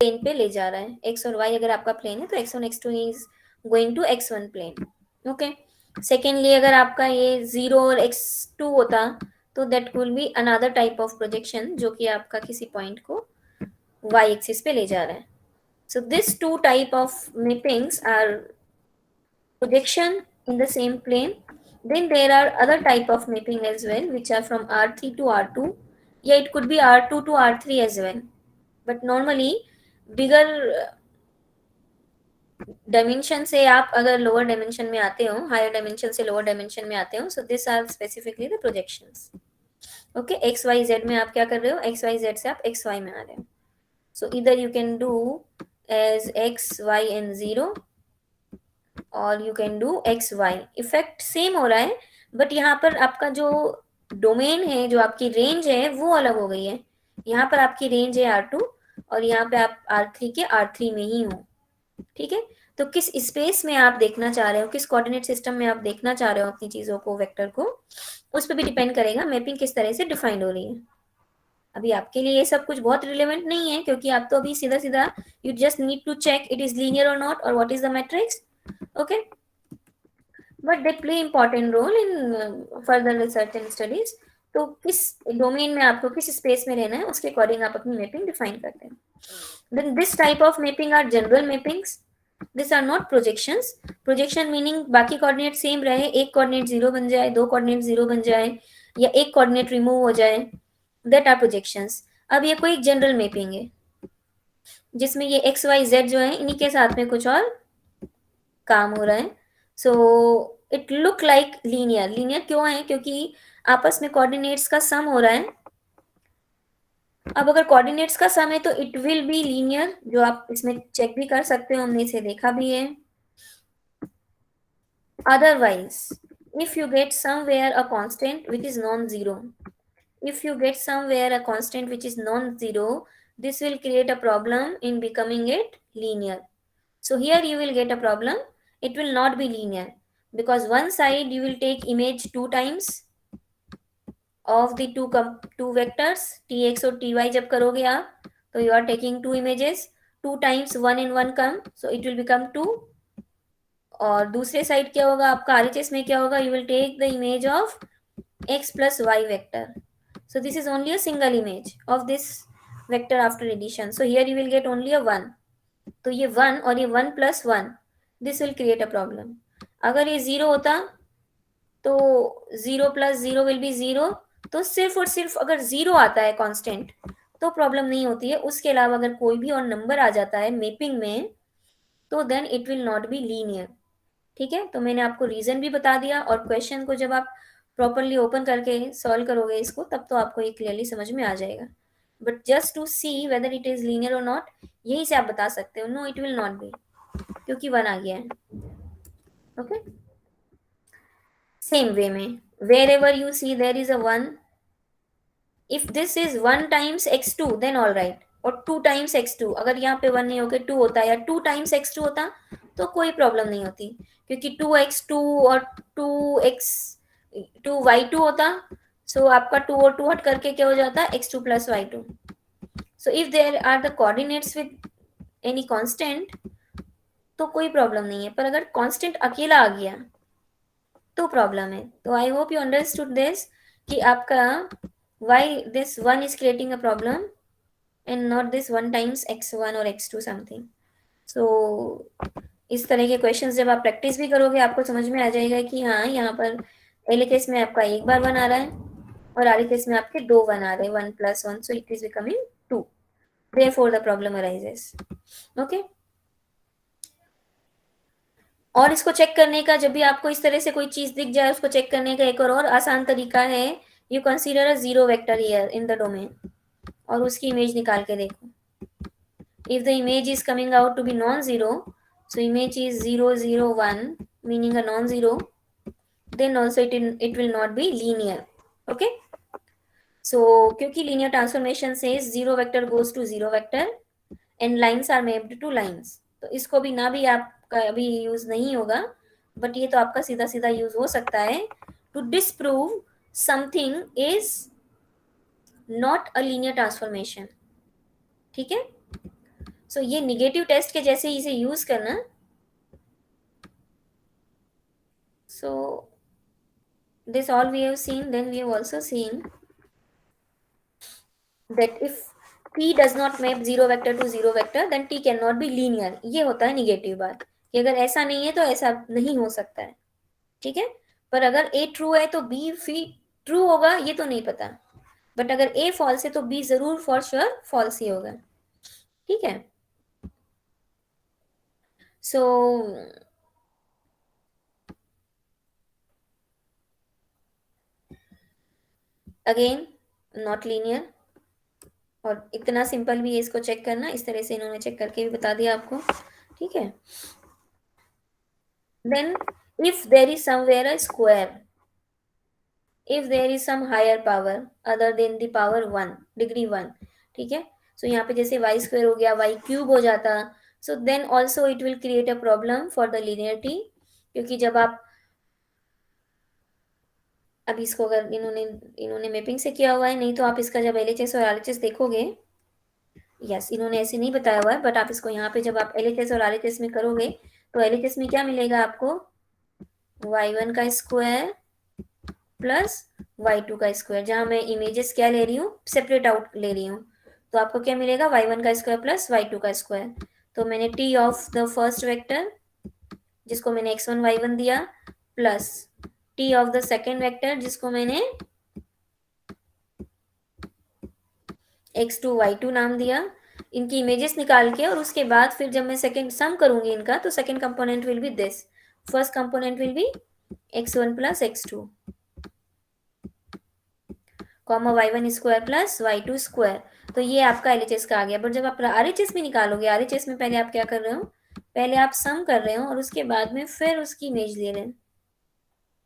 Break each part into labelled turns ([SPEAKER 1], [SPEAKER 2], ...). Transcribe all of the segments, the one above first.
[SPEAKER 1] Plane पे ले जा रहा है। एक्स और वाई अगर आपका प्लेन है तो x1 x2 is going to x1 plane. Okay, secondly अगर आपका ये 0 और x2 होता तो that will be another type of projection जो कि आपका किसी पॉइंट को y एक्सिस पे ले जा रहा है। So this two type of mappings are projection in the same plane. Then there are other type of mapping as well, which are from R3 to R2. Yeah, it could be R2 to R3 as well. But normally, bigger dimension से आप अगर lower dimension में आते हो, higher dimension से lower dimension में आते हो, so these are specifically the projections. Okay, x y z में आप क्या कर रहे हो? x y z से आप x y में आ रहे हो. So either you can do as x y and 0 और you can do x y. Effect same हो रहा है बट यहाँ पर आपका जो डोमेन है, जो आपकी रेंज है वो अलग हो गई है। यहाँ पर आपकी रेंज है R2 और यहाँ पे आप R3 के R3 में ही हो। ठीक है, तो किस स्पेस में आप देखना चाह रहे हो, किस कोऑर्डिनेट सिस्टम में आप देखना चाह रहे हो अपनी चीजों को, वेक्टर को, उस पर भी डिपेंड करेगा मैपिंग किस तरह से डिफाइंड हो रही है। अभी आपके लिए ये सब कुछ बहुत रिलेवेंट नहीं है क्योंकि आप तो अभी सीधा सीधा you just need to check it is linear और नॉट और what is the matrix. Okay, but they play important role in further research and studies. तो किस डोमेन में आपको किस स्पेस में रहना है उसके अकॉर्डिंग आप अपनी मैपिंग डिफाइन करते हैं। Then this type of mapping are general mappings, this are not projections. Projection meaning बाकी कोऑर्डिनेट सेम रहे, एक कोऑर्डिनेट 0 बन जाए, दो कोऑर्डिनेट 0 बन जाए या एक कोऑर्डिनेट रिमूव हो जाए, दैट आर प्रोजेक्शंस। अब ये कोई जनरल मैपिंग है जिसमें ये एक्स वाई जेड जो है इन्हीं के साथ में कुछ और काम हो रहा है। So it look like linear. Linear क्यों है? क्योंकि आपस में कोऑर्डिनेट्स का सम हो रहा है। अब अगर कोऑर्डिनेट्स का सम है तो इट विल बी लीनियर, जो आप इसमें चेक भी कर सकते हो, हमने इसे देखा भी है। Otherwise if you get somewhere a constant which is non-zero, if you get somewhere a constant which is non-zero, this will create a problem in becoming it linear. So here you will get a problem, it will not be linear because one side you will take image two times of the two vectors tx और ty जब करोगे आप तो you are taking two images, two times one in one come, so it will become 2। और दूसरे side क्या होगा आपका RHS में क्या होगा, you will take the image of x plus y vector, so this is only a single image of this vector after addition, so here you will get only a 1। तो ये 1 और ये 1 plus 1, this will create a problem। अगर ये 0 होता तो 0 plus 0 will be 0, तो सिर्फ और सिर्फ अगर 0 आता है कांस्टेंट तो प्रॉब्लम नहीं होती है, उसके अलावा अगर कोई भी और नंबर आ जाता है मैपिंग में तो then it will not be linear. ठीक है, तो मैंने आपको रीजन भी बता दिया और क्वेश्चन को जब आप प्रॉपरली ओपन करके सॉल्व करोगे इसको तब तो आपको ये क्लियरली समझ में आ जाएगा। But just to see whether it is linear और नॉट, यही से आप बता सकते हो no it will not be, क्योंकि 1 आ गया है। ओके, सेम वे में wherever you see there is a 1, if this is 1 times x2 then all right, और 2 टाइम्स x2, अगर यहाँ पे 1 नहीं होकर 2 होता या 2 टाइम्स x2 होता तो कोई प्रॉब्लम नहीं होती, क्योंकि 2x2 और 2y2 होता, सो आपका 2 और 2 हट करके क्या हो जाता x2 plus y2। So if there are the coordinates with any constant तो कोई प्रॉब्लम नहीं है, पर अगर कांस्टेंट अकेला आ गया तो प्रॉब्लम है। तो I hope you understood this कि आपका why this 1 is creating a problem and not this 1 times x1 or x2 something। so इस तरह के क्वेश्चंस जब आप प्रैक्टिस भी करोगे आपको समझ में आ जाएगा कि हाँ यहाँ पर LHS में आपका एक बार 1 आ रहा है और RHS में आपके 2 1 आ रहे हैं, 1 plus 1, so it is becoming 2, therefore the problem arises। okay, और इसको चेक करने का, जब भी आपको इस तरह से कोई चीज दिख जाए उसको चेक करने का एक और आसान तरीका है, you consider a zero vector here in the domain और उसकी इमेज निकाल के देखो। If the image is coming out to be non zero, so image is 0 0 1 meaning a non zero, then also it will not be linear. Okay, so क्योंकि linear transformation से zero vector goes to zero vector and lines are mapped to lines, तो इसको भी ना भी आपका अभी use नहीं होगा, बट ये तो आपका सीधा सीधा यूज हो सकता है to disprove something is not a linear transformation. ठीक है, सो ये निगेटिव टेस्ट के जैसे ही इसे यूज करना. सो this all we have seen. Then we have also seen that if t does not map zero vector to zero vector, then t cannot be linear. ये होता है निगेटिव बात कि अगर ऐसा नहीं है तो ऐसा नहीं हो सकता है. ठीक है. पर अगर a ट्रू है तो b भी ट्रू होगा, ये तो नहीं पता. बट अगर a फॉल्स है तो b जरूर फॉर श्योर फॉल्स ही होगा. ठीक है. So again not linear. और इतना सिंपल भी है इसको चेक करना. इस तरह से इन्होंने चेक करके भी बता दिया आपको. ठीक है. Then if there is somewhere a square, if there is some higher power other than the power 1 degree 1. ठीक है. सो यहाँ पे जैसे y स्क्वायर हो गया, y क्यूब हो जाता. So then also it will create a problem for the linearity. क्योंकि जब आप अब इसको अगर इन्होंने इन्होंने मैपिंग से किया हुआ है, नहीं तो आप इसका जब एलएचएस और आरएचएस देखोगे. यस, इन्होंने ऐसे नहीं बताया हुआ है, बट आप इसको यहाँ पे जब आप एलएचएस और आरएचएस में करोगे तो एलएचएस में क्या मिलेगा आपको. y1 का स्क्वायर प्लस y2 का स्क्वायर. जहां मैं इमेजेस क्या ले रही हूँ, सेपरेट आउट ले रही हूँ. तो आपको क्या मिलेगा, y1 का स्क्वायर प्लस y2 का स्क्वायर. तो मैंने t of the first vector जिसको मैंने x1 y1 दिया plus t of the second vector जिसको मैंने x2 y2 नाम दिया. इनकी इमेजेस निकाल के और उसके बाद फिर जब मैं सेकेंड सम करूंगी इनका, तो second component will be this. First component will be x1 plus x2 comma y1 square plus y2 square. तो ये आपका एलएचएस का आ गया. बट जब आप आरएचएस में निकालोगे, आरएचएस में पहले आप क्या कर रहे हो, पहले आप सम कर रहे हो और उसके बाद में फिर उसकी इमेज ले रहे हैं.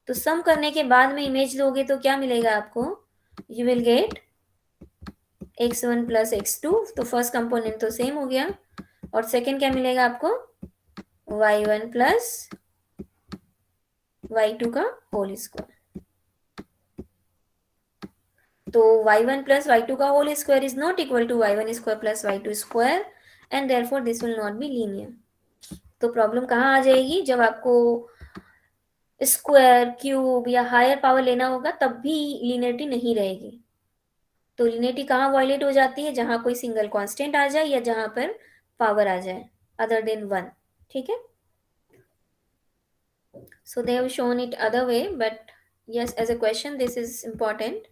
[SPEAKER 1] तो सम करने के बाद में इमेज लोगे तो क्या मिलेगा आपको, you will get x1 plus x2. तो फर्स्ट कंपोनेंट तो सेम हो गया. और सेकेंड क्या मिलेगा आपको, y1 प्लस y2 का होल स्क्वायर. तो y1 plus y2 का whole square is not equal to y1 square plus y2 square and therefore this will not be linear. तो प्रॉब्लम कहाँ आ जाएगी, जब आपको स्क्वायर क्यूब या हायर पावर लेना होगा तब भी लीनियरिटी नहीं रहेगी. तो लीनियरिटी कहाँ वायलेट हो जाती है, जहां कोई सिंगल कांस्टेंट आ जाए या जहां पर पावर आ जाए अदर देन 1. ठीक है. So they have shown it other way, but yes, as a question this is important.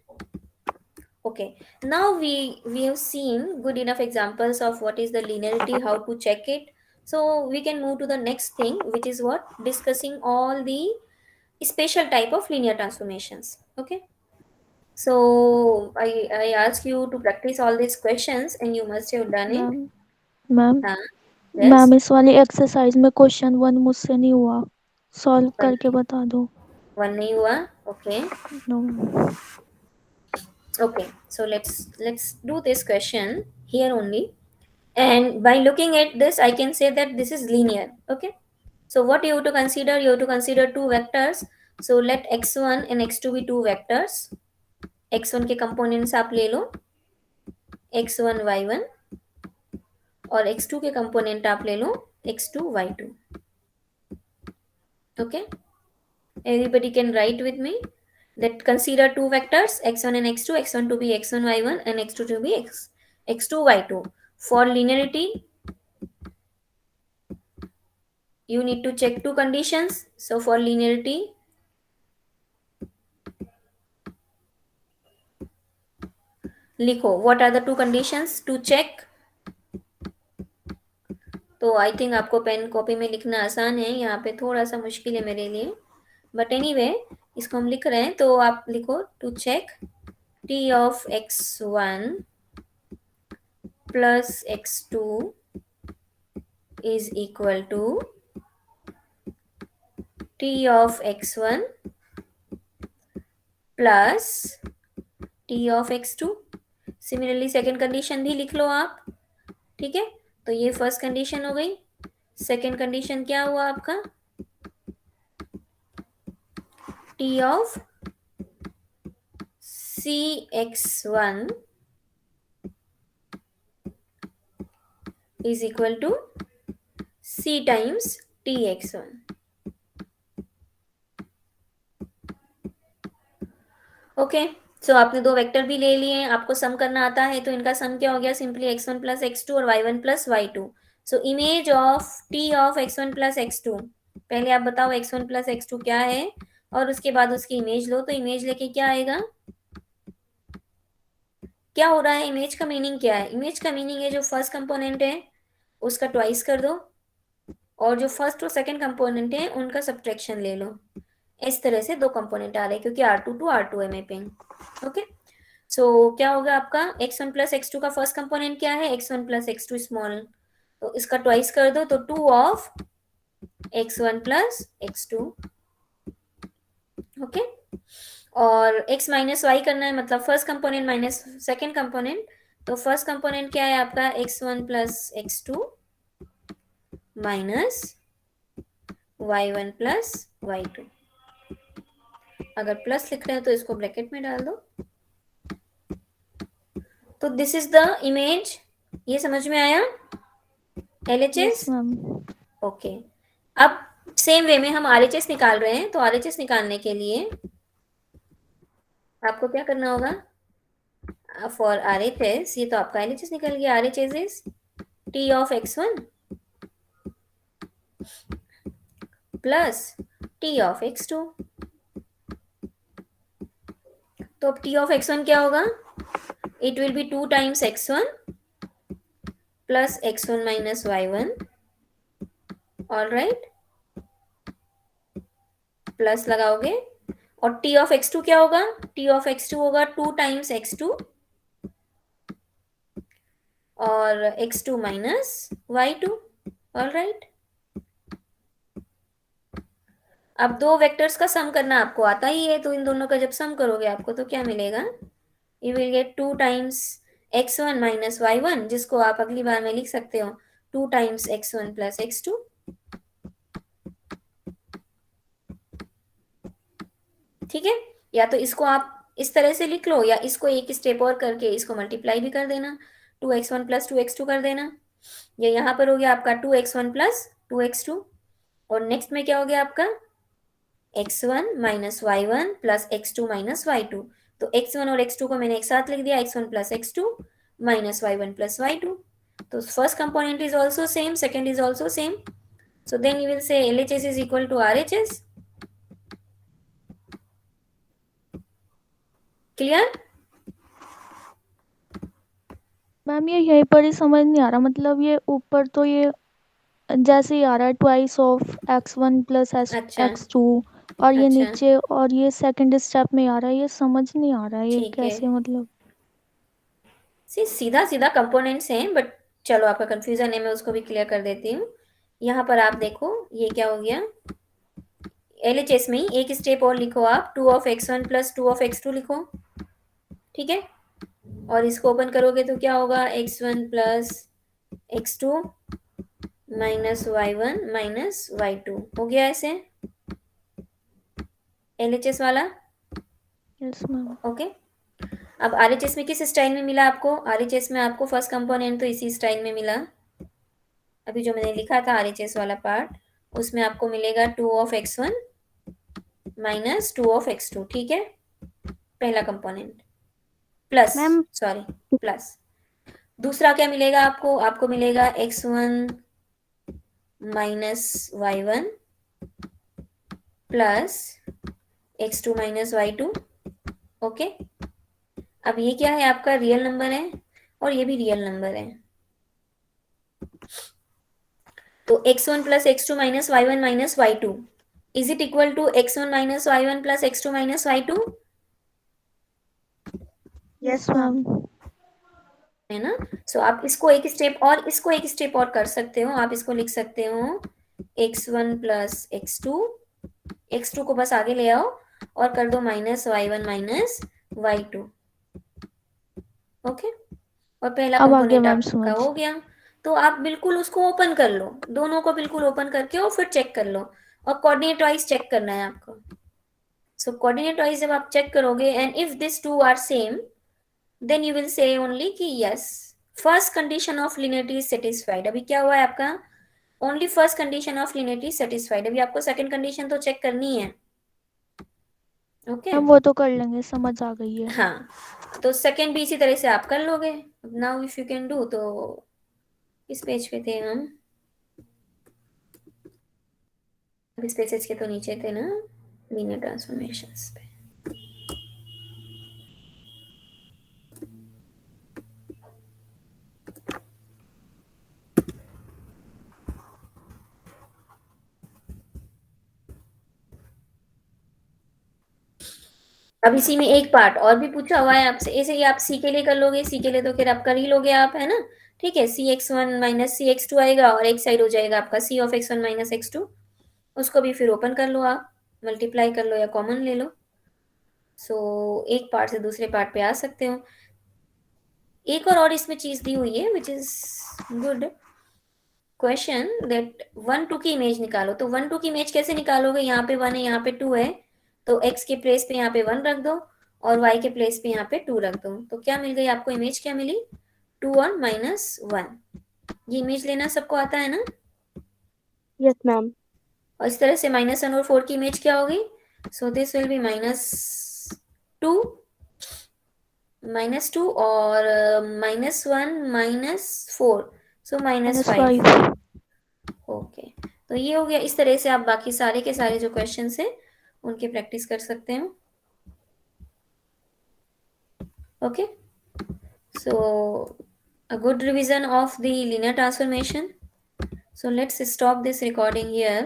[SPEAKER 1] Okay, now we have seen good enough examples of what is the linearity, how to check it. So we can move to the next thing, which is what, discussing all the special type of linear transformations. Okay, so I ask you to practice all these questions and you must have done it.
[SPEAKER 2] Ma'am ma'am
[SPEAKER 1] हाँ. Yes.
[SPEAKER 2] Ma'am इस वाली exercise में question 1 मुझसे नहीं हुआ, solve
[SPEAKER 1] One.
[SPEAKER 2] करके बता दो.
[SPEAKER 1] One नहीं हुआ. Okay.
[SPEAKER 2] No ma'am.
[SPEAKER 1] Okay, so let's do this question here only. And by looking at this, I can say that this is linear. Okay. So what you have to consider, you have to consider two vectors. So let x1 and x2 be two vectors. x1 के components आप ले लो x1 y1 और x2 के component आप ले लो x2 y2. Okay. Everybody can write with me that consider two vectors x1 and x2, x1 to be x1 y1 and x2 to be x2 y2. For linearity, you need to check two conditions. So for linearity, लिखो what are the two conditions to check. तो I think आपको pen copy में लिखना आसान है, यहाँ पे थोड़ा सा मुश्किल है मेरे लिए. बट एनीवे इसको हम लिख रहे हैं, तो आप लिखो to check T of x1 plus x2 is equal to t of x1 plus t of x2. Similarly second condition भी लिख लो आप. ठीक है. तो ये फर्स्ट कंडीशन हो गई. सेकेंड कंडीशन क्या हुआ आपका, t of cx1 is equal to c times tx1। Okay, so आपने दो वेक्टर भी ले लिए हैं, आपको सम करना आता है, तो इनका सम क्या हो गया, सिंपली x1 प्लस x2 और y1 plus y2। So image of t of x1 plus x2, पहले आप बताओ x1 प्लस x2 क्या है, और उसके बाद उसकी इमेज लो। तो इमेज लेके क्या आएगा, क्या हो रहा है, इमेज का मीनिंग क्या है, इमेज का मीनिंग है जो फर्स्ट कंपोनेंट है उसका ट्वाइस कर दो, और जो फर्स्ट और सेकंड कंपोनेंट है उनका सब्ट्रैक्शन ले लो। इस तरह से दो कंपोनेंट आ रहे हैं, क्योंकि R2 टू R2 है मैपिंग। ओके, सो क्या होगा आपका, x1 प्लस एक्स टू का फर्स्ट कंपोनेंट क्या है, x1 plus x to small, तो इसका ट्वाइस कर दो, तो 2 of x1 plus x2। Okay, और x माइनस वाई करना है, मतलब first component minus second component. तो फर्स्ट कंपोनेंट क्या है आपका, x1 plus x2 minus y1 plus y2। अगर प्लस लिख रहे हैं तो इसको ब्रैकेट में डाल दो। तो दिस इज द इमेज, ये समझ में आया,
[SPEAKER 2] यस
[SPEAKER 1] LHS।
[SPEAKER 2] मैम।
[SPEAKER 1] ओके, अब सेम वे में हम RHS निकाल रहे हैं, तो RHS निकालने के लिए आपको क्या करना होगा, फॉर RHS, ये तो आपका LHS निकल गया, RHS is t of x1 plus t of x2। तो अब t ऑफ x1 क्या होगा, it will be 2 times x1 plus x1 minus y1, all right, plus लगाओगे, और t ऑफ x2 क्या होगा, t ऑफ x2 होगा 2 टाइम्स x2 और x2 minus y2, all right. अब दो वेक्टर्स का सम करना आपको आता ही है, तो इन दोनों का जब सम करोगे आपको तो क्या मिलेगा, you will get 2 times x1 minus y1, जिसको आप अगली बार में लिख सकते हो 2 टाइम्स x1 प्लस x2। ठीक है, या तो इसको आप इस तरह से लिख लो, या इसको एक स्टेप और करके इसको मल्टीप्लाई भी कर देना, 2x1 प्लस 2x2 कर देना। ये यहाँ पर हो गया आपका 2x1 प्लस 2x2, और नेक्स्ट में क्या हो गया आपका x1 minus y1 plus x2 minus y2। तो x1 और x2 को मैंने एक साथ लिख दिया, x1 plus x2 minus y1 plus y2। तो first component is also same, second is also same, so then you will say LHS is equal to RHS। Clear?
[SPEAKER 2] Ma'am ये यहीं पर ही समझ नहीं आ रहा, मतलब ये ऊपर तो ये जैसे ही आ रहा है ट्वाइस ऑफ x1 प्लस
[SPEAKER 1] अच्छा,
[SPEAKER 2] x2, और ये
[SPEAKER 1] अच्छा,
[SPEAKER 2] नीचे और ये सेकंड स्टेप में आ रहा है, ये समझ नहीं आ रहा है ये
[SPEAKER 1] ठीक है,
[SPEAKER 2] कैसे, मतलब।
[SPEAKER 1] सीधा सीधा कंपोनेंट्स हैं, बट चलो आपका कंफ्यूजन है, मैं उसको भी क्लियर कर देती हूँ। यहाँ पर आप देखो ये क्या हो गया, LHS में ही एक स्टेप और लिखो आप, 2 of x1 plus 2 of x2 लिखो। ठीक है, और इसको ओपन करोगे तो क्या होगा, x1 plus x2 minus y1 minus y2 हो गया ऐसे, LHS वाला।
[SPEAKER 2] Yes ma'am.
[SPEAKER 1] ओके, अब RHS में किस स्टाइल में मिला आपको, RHS में आपको फर्स्ट कंपोनेंट तो इसी स्टाइल में मिला, अभी जो मैंने लिखा था RHS वाला पार्ट, उसमें आपको मिलेगा 2 of x1 minus 2 of x2। ठीक है, पहला component plus,
[SPEAKER 2] ma'am
[SPEAKER 1] sorry, plus. दूसरा क्या मिलेगा आपको, आपको मिलेगा x1 minus y1 plus x2 minus y2। Okay, अब ये क्या है, आपका रियल नंबर है, और ये भी रियल नंबर है, तो x1 plus x2 minus y1 minus y2 is it equal to x1 minus y1 plus x2 minus y2,
[SPEAKER 2] yes
[SPEAKER 3] yes ma'am.
[SPEAKER 2] Ma'am.
[SPEAKER 1] है ना। सो आप इसको एक स्टेप और इसको एक स्टेप और कर सकते हो, आप इसको लिख सकते हो x1 प्लस x2 को बस आगे ले आओ और कर दो minus y1 minus y2। Okay, और पहला
[SPEAKER 2] अब आ गया
[SPEAKER 1] कंपोनेंट
[SPEAKER 2] मैम
[SPEAKER 1] आपका
[SPEAKER 2] समझ।
[SPEAKER 1] हो गया। तो आप बिल्कुल उसको ओपन कर लो, दोनों को बिल्कुल ओपन करके और फिर चेक कर लो, और कोऑर्डिनेट वाइज चेक करना है आपको। सो कोऑर्डिनेट वाइज जब आप चेक करोगे, and if this two are same, then you will say only कि yes first condition of linearity is satisfied. अभी क्या हुआ है आपका, only first condition of linearity satisfied. अभी आपको सेकंड कंडीशन तो चेक करनी है। ओके
[SPEAKER 2] मैम वो तो कर लेंगे, समझ आ गई है।
[SPEAKER 1] हाँ, तो सेकंड भी इसी तरह से आप कर लोगे। Now if you can do, तो इस पेज पे थे हम, इस पेज के तो नीचे थे ना, लीनियर ट्रांसफॉर्मेशंस पे। अब इसी में एक पार्ट और भी पूछा हुआ है आपसे, ऐसे ही आप सी के लिए कर लोगे, सी के लिए तो फिर आप कर ही लोगे आप, है ना। ठीक है, C X one minus C X two आएगा और एक साइड हो जाएगा आपका C of X one minus X two. उसको भी फिर ओपन कर लो आप, मल्टीप्लाई कर लो या कॉमन ले लो। सो एक पार्ट से दूसरे पार्ट पे आ सकते हो। एक और इसमें चीज दी हुई है which is good question, that one two की इमेज निकालो। तो वन टू की इमेज कैसे निकालोगे, यहाँ पे वन है यहाँ पे टू है, तो एक्स के प्लेस पे यहाँ पे वन रख दो और वाई के प्लेस पे यहाँ पे टू रख दो। तो क्या मिल गई आपको इमेज, क्या मिली, टू और माइनस वन। ये इमेज लेना सबको आता है ना।
[SPEAKER 3] Yes ma'am.
[SPEAKER 1] और इस तरह से माइनस वन और फोर की इमेज क्या होगी, so this will be two minus two और minus one minus four, so minus five.
[SPEAKER 2] -5।
[SPEAKER 1] Okay, तो ये हो गया। इस तरह से आप बाकी सारे के सारे जो क्वेश्चन है उनकी प्रैक्टिस कर सकते हो। Okay, so a good revision of the linear transformation. So let's stop this recording here.